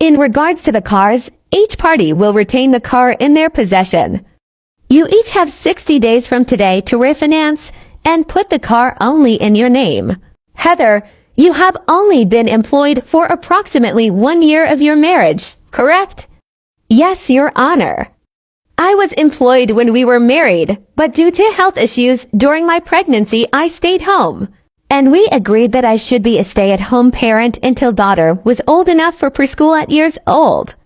In regards to the cars, each party will retain the car in their possession. You each have 60 days from today to refinance and put the car only in your name. Heather, you have only been employed for approximately 1 year of your marriage, correct? Yes, Your Honor. I was employed when we were married, but due to health issues during my pregnancy, I stayed home. And we agreed that I should be a stay-at-home parent until daughter was old enough for preschool at years old.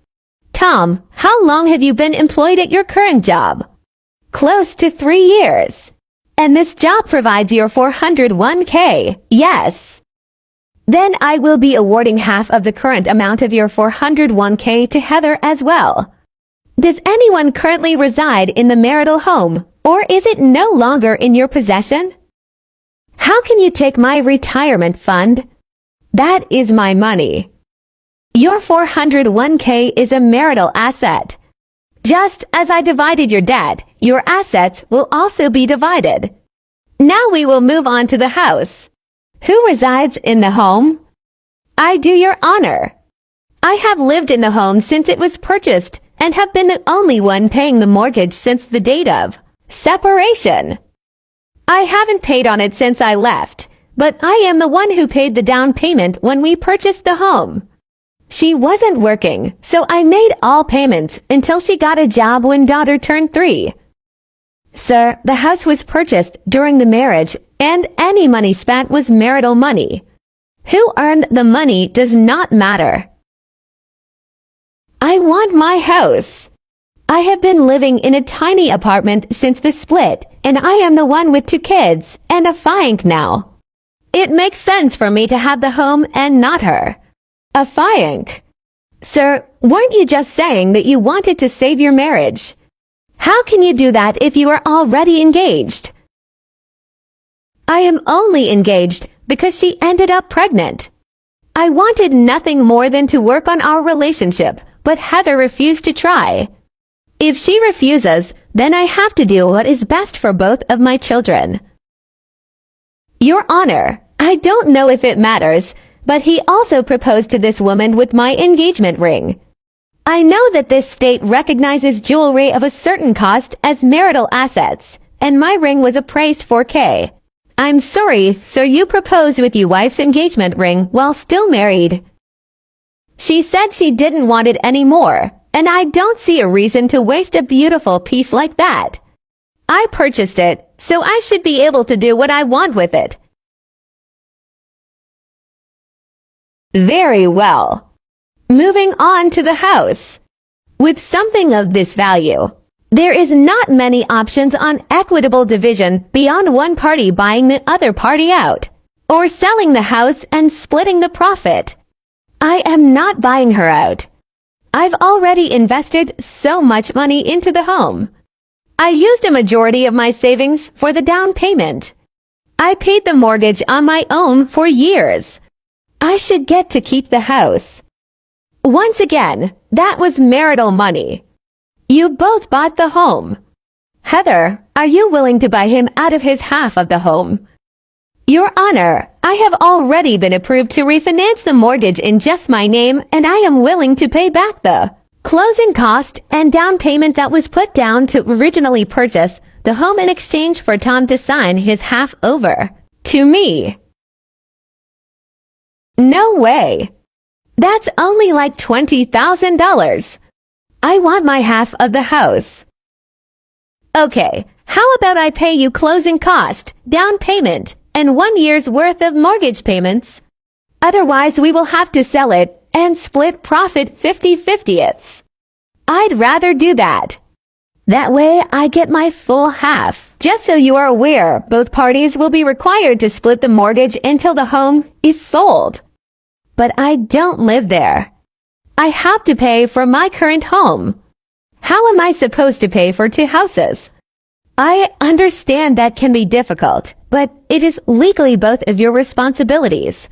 Tom, how long have you been employed at your current job? Close to 3 years. And this job provides your 401k, yes. Then I will be awarding half of the current amount of your 401k to Heather as well. Does anyone currently reside in the marital home, or is it no longer in your possession? How can you take my retirement fund? That is my money. Your 401k is a marital asset. Just as I divided your debt, your assets will also be divided. Now we will move on to the house. Who resides in the home? I do, Your Honor. I have lived in the home since it was purchased and have been the only one paying the mortgage since the date of separation. I haven't paid on it since I left, but I am the one who paid the down payment when we purchased the home. She wasn't working, so I made all payments until she got a job when daughter turned 3. Sir, the house was purchased during the marriage, and any money spent was marital money. Who earned the money does not matter. I want my house. I have been living in a tiny apartment since the split, and I am the one with 2 kids and a fianc now. It makes sense for me to have the home and not her. A fianc? Sir, weren't you just saying that you wanted to save your marriage? How can you do that if you are already engaged? I am only engaged because she ended up pregnant. I wanted nothing more than to work on our relationship, but Heather refused to try. If she refuses, then I have to do what is best for both of my children. Your Honor, I don't know if it matters, but he also proposed to this woman with my engagement ring. I know that this state recognizes jewelry of a certain cost as marital assets, and my ring was appraised for $4,000. I'm sorry, so you proposed with your wife's engagement ring while still married. She said she didn't want it anymore, and I don't see a reason to waste a beautiful piece like that. I purchased it, so I should be able to do what I want with it. Very well. Moving on to the house. With something of this value, there is not many options on equitable division beyond one party buying the other party out, or selling the house and splitting the profit. I am not buying her out. I've already invested so much money into the home. I used a majority of my savings for the down payment. I paid the mortgage on my own for years. I should get to keep the house. Once again, that was marital money. You both bought the home. Heather, are you willing to buy him out of his half of the home? Your Honor, I have already been approved to refinance the mortgage in just my name, and I am willing to pay back the closing cost and down payment that was put down to originally purchase the home in exchange for Tom to sign his half over to me. No way. That's only like $20,000. I want my half of the house. Okay, how about I pay you closing cost, down payment, and 1 year's worth of mortgage payments? Otherwise, we will have to sell it and split profit 50/50ths. I'd rather do that. That way, I get my full half. Just so you are aware, both parties will be required to split the mortgage until the home is sold. But I don't live there. I have to pay for my current home. How am I supposed to pay for 2 houses? I understand that can be difficult, but it is legally both of your responsibilities.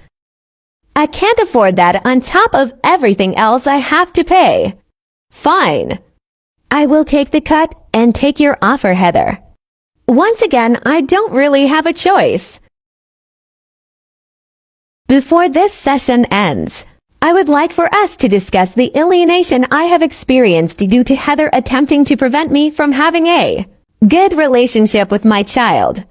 I can't afford that on top of everything else I have to pay. Fine. I will take the cut and take your offer, Heather. Once again, I don't really have a choice. Before this session ends, I would like for us to discuss the alienation I have experienced due to Heather attempting to prevent me from having a good relationship with my child.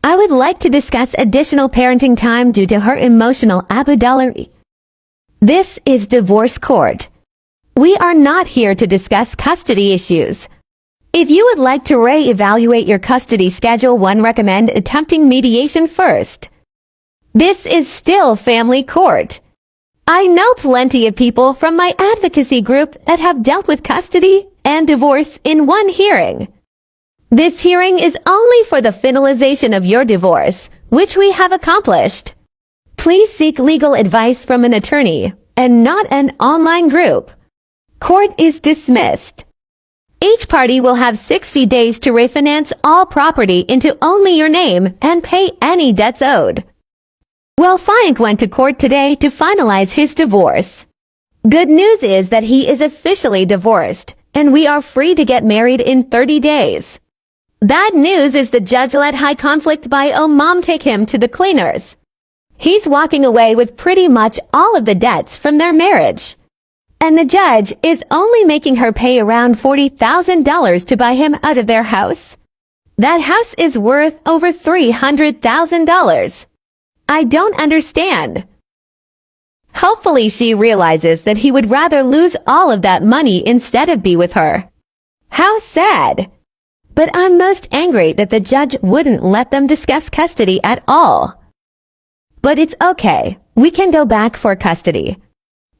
I would like to discuss additional parenting time due to her emotional abuse. This is divorce court. We are not here to discuss custody issues. If you would like to re-evaluate your custody schedule, one recommend attempting mediation first. This is still family court. I know plenty of people from my advocacy group that have dealt with custody and divorce in one hearing. This hearing is only for the finalization of your divorce, which we have accomplished. Please seek legal advice from an attorney and not an online group. Court is dismissed. Each party will have 60 days to refinance all property into only your name and pay any debts owed. Well, Frank went to court today to finalize his divorce. Good news is that he is officially divorced, and we are free to get married in 30 days. Bad news is the judge let high conflict bio mom take him to the cleaners. He's walking away with pretty much all of the debts from their marriage. And the judge is only making her pay around $40,000 to buy him out of their house. That house is worth over $300,000. I don't understand. Hopefully she realizes that he would rather lose all of that money instead of be with her. How sad. But I'm most angry that the judge wouldn't let them discuss custody at all. But it's okay. We can go back for custody.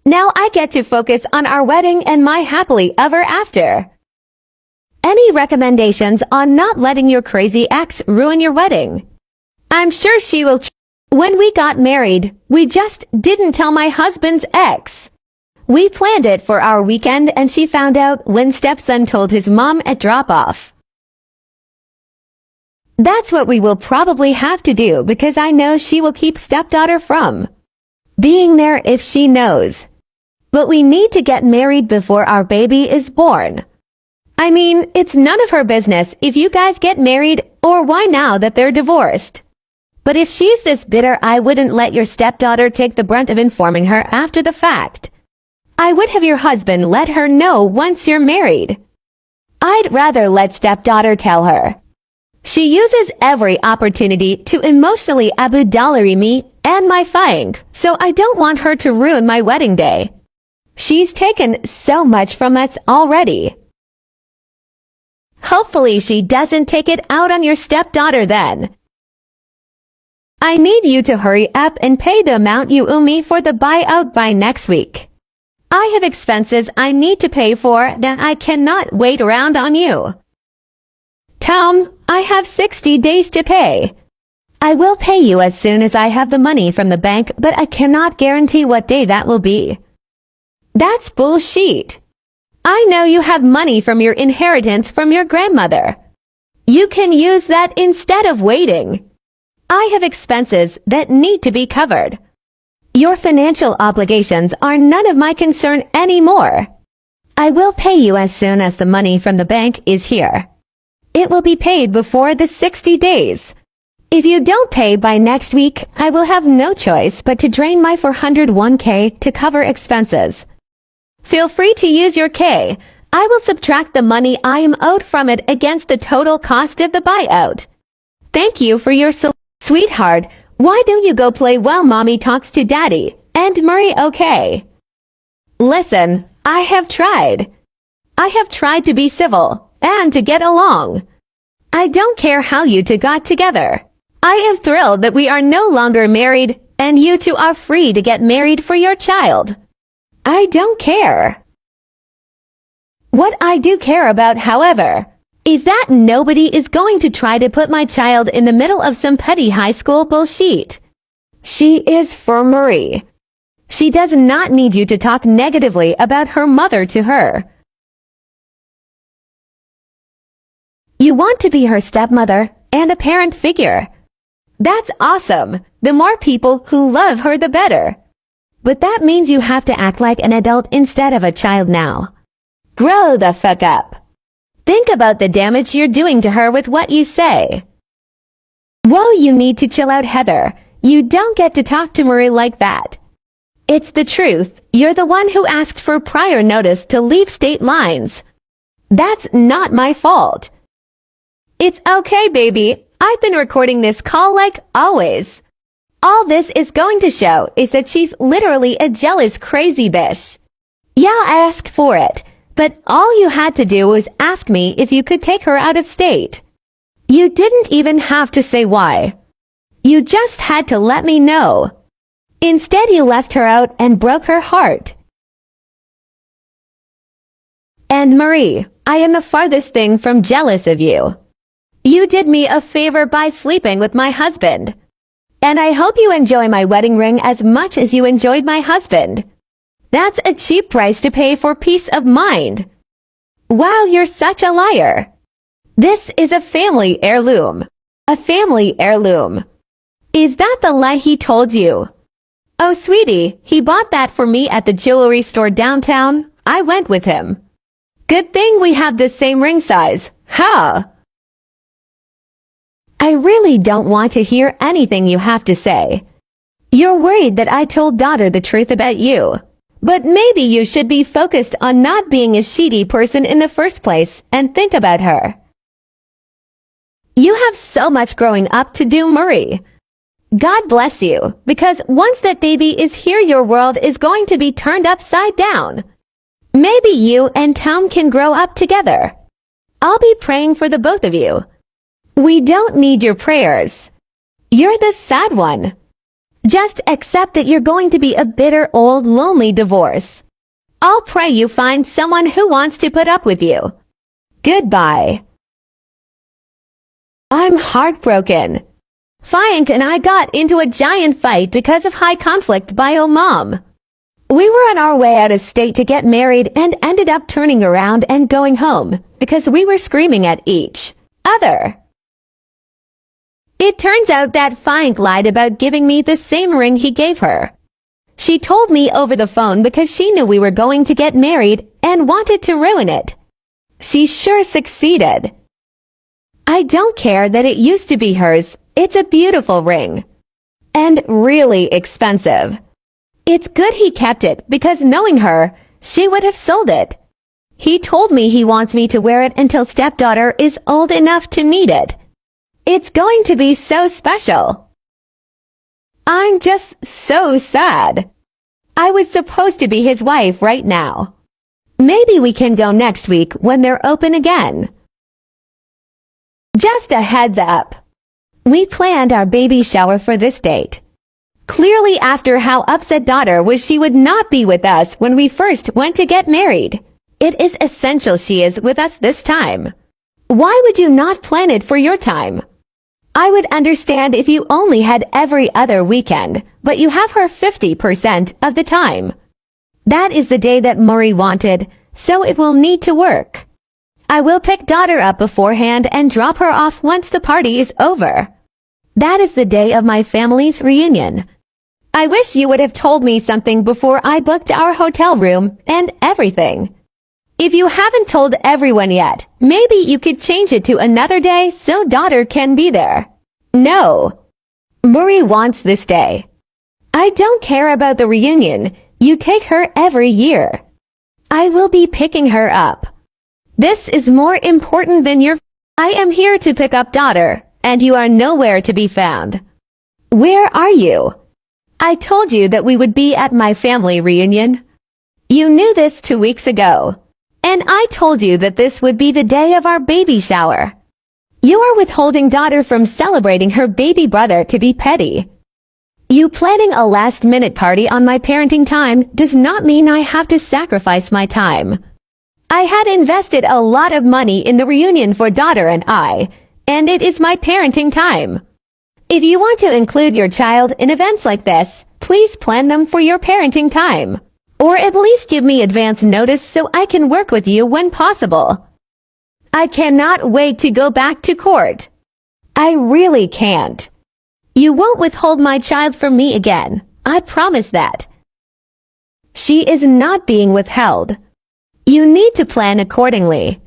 Now I get to focus on our wedding and my happily ever after. Any recommendations on not letting your crazy ex ruin your wedding? I'm sure she will. When we got married, we just didn't tell my husband's ex. We planned it for our weekend and she found out when stepson told his mom at drop-off. That's what we will probably have to do because I know she will keep stepdaughter from being there if she knows. But we need to get married before our baby is born. I mean, it's none of her business if you guys get married or why now that they're divorced. But if she's this bitter, I wouldn't let your stepdaughter take the brunt of informing her after the fact. I would have your husband let her know once you're married. I'd rather let stepdaughter tell her. She uses every opportunity to emotionally abuse me and my fang, so I don't want her to ruin my wedding day. She's taken so much from us already. Hopefully she doesn't take it out on your stepdaughter then. I need you to hurry up and pay the amount you owe me for the buyout by next week. I have expenses I need to pay for that I cannot wait around on you. Tom, I have 60 days to pay. I will pay you as soon as I have the money from the bank, but I cannot guarantee what day that will be. That's bullshit. I know you have money from your inheritance from your grandmother. You can use that instead of waiting. I have expenses that need to be covered. Your financial obligations are none of my concern anymore. I will pay you as soon as the money from the bank is here. It will be paid before the 60 days. If you don't pay by next week, I will have no choice but to drain my 401k to cover expenses. Feel free to use your K. I will subtract the money I am owed from it against the total cost of the buyout. Thank you for your Sweetheart, why don't you go play while mommy talks to daddy? And Murray, okay? Listen, I have tried. I have tried to be civil and to get along. I don't care how you two got together. I am thrilled that we are no longer married and you two are free to get married for your child. I don't care. What I do care about, however, is that nobody is going to try to put my child in the middle of some petty high school bullshit. She is for Marie. She does not need you to talk negatively about her mother to her. You want to be her stepmother and a parent figure. That's awesome. The more people who love her, the better. But that means you have to act like an adult instead of a child now. Grow the fuck up. Think about the damage you're doing to her with what you say. Whoa, you need to chill out, Heather. You don't get to talk to Marie like that. It's the truth. You're the one who asked for prior notice to leave state lines. That's not my fault. It's okay, baby. I've been recording this call like always. All this is going to show is that she's literally a jealous crazy bitch. Yeah, I asked for it, but all you had to do was ask me if you could take her out of state. You didn't even have to say why. You just had to let me know. Instead, you left her out and broke her heart. And Marie, I am the farthest thing from jealous of you. You did me a favor by sleeping with my husband. And I hope you enjoy my wedding ring as much as you enjoyed my husband. That's a cheap price to pay for peace of mind. Wow, you're such a liar. This is a family heirloom. A family heirloom. Is that the lie he told you? Oh, sweetie, he bought that for me at the jewelry store downtown. I went with him. Good thing we have the same ring size. Huh? I really don't want to hear anything you have to say. You're worried that I told daughter the truth about you. But maybe you should be focused on not being a shitty person in the first place and think about her. You have so much growing up to do, Marie. God bless you, because once that baby is here, your world is going to be turned upside down. Maybe you and Tom can grow up together. I'll be praying for the both of you. We don't need your prayers. You're the sad one. Just accept that you're going to be a bitter, old, lonely divorce. I'll pray you find someone who wants to put up with you. Goodbye. I'm heartbroken. Fiank and I got into a giant fight because of high conflict bio mom. We were on our way out of state to get married and ended up turning around and going home because we were screaming at each other. It turns out that Fiank lied about giving me the same ring he gave her. She told me over the phone because she knew we were going to get married and wanted to ruin it. She sure succeeded. I don't care that it used to be hers. It's a beautiful ring. And really expensive. It's good he kept it because knowing her, she would have sold it. He told me he wants me to wear it until stepdaughter is old enough to need it. It's going to be so special. I'm just so sad. I was supposed to be his wife right now. Maybe we can go next week when they're open again. Just a heads up. We planned our baby shower for this date. Clearly after how upset daughter was she would not be with us when we first went to get married. It is essential she is with us this time. Why would you not plan it for your time? I would understand if you only had every other weekend, but you have her 50% of the time. That is the day that Marie wanted, so it will need to work. I will pick daughter up beforehand and drop her off once the party is over. That is the day of my family's reunion. I wish you would have told me something before I booked our hotel room and everything. If you haven't told everyone yet, maybe you could change it to another day so daughter can be there. No. Marie wants this day. I don't care about the reunion. You take her every year. I will be picking her up. This is more important than your... I am here to pick up daughter, and you are nowhere to be found. Where are you? I told you that we would be at my family reunion. You knew this 2 weeks ago. And I told you that this would be the day of our baby shower. You are withholding daughter from celebrating her baby brother to be petty. You planning a last-minute party on my parenting time does not mean I have to sacrifice my time. I had invested a lot of money in the reunion for daughter and I, and it is my parenting time. If you want to include your child in events like this, please plan them for your parenting time. Or at least give me advance notice so I can work with you when possible. I cannot wait to go back to court. I really can't. You won't withhold my child from me again. I promise that. She is not being withheld. You need to plan accordingly.